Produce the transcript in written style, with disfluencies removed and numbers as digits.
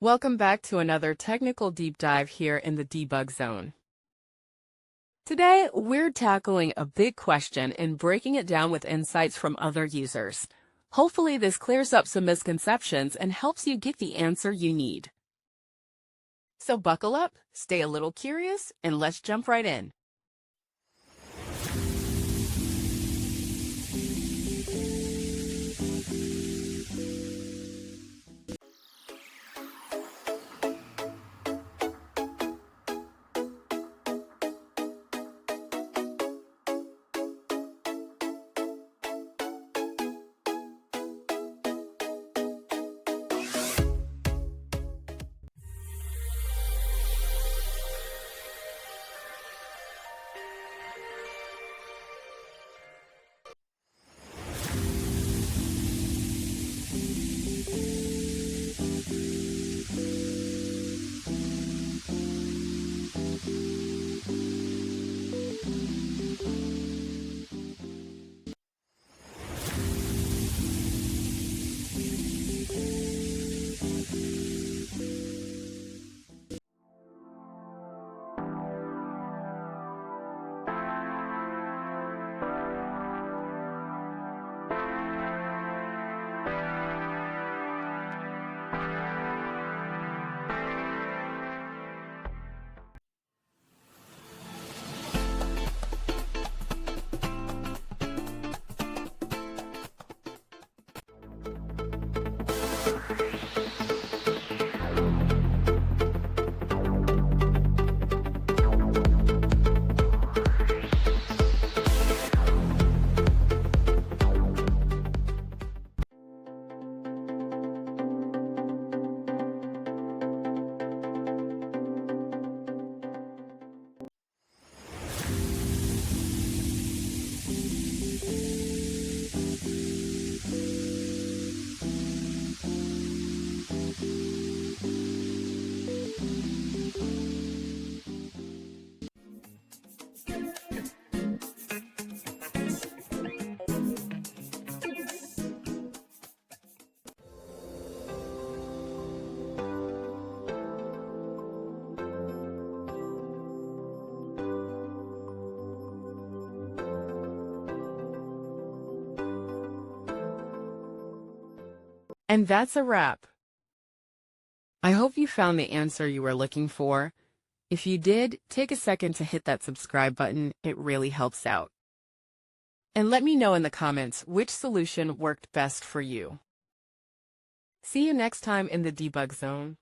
Welcome back to another technical deep dive here in the debug zone. Today, we're tackling a big question and breaking it down with insights from other users. Hopefully, this clears up some misconceptions and helps you get the answer you need. So buckle up, stay a little curious, and let's jump right in. And that's a wrap. I hope you found the answer you were looking for. If you did, take a second to hit that subscribe button. It really helps out. And let me know in the comments which solution worked best for you. See you next time in the debug zone.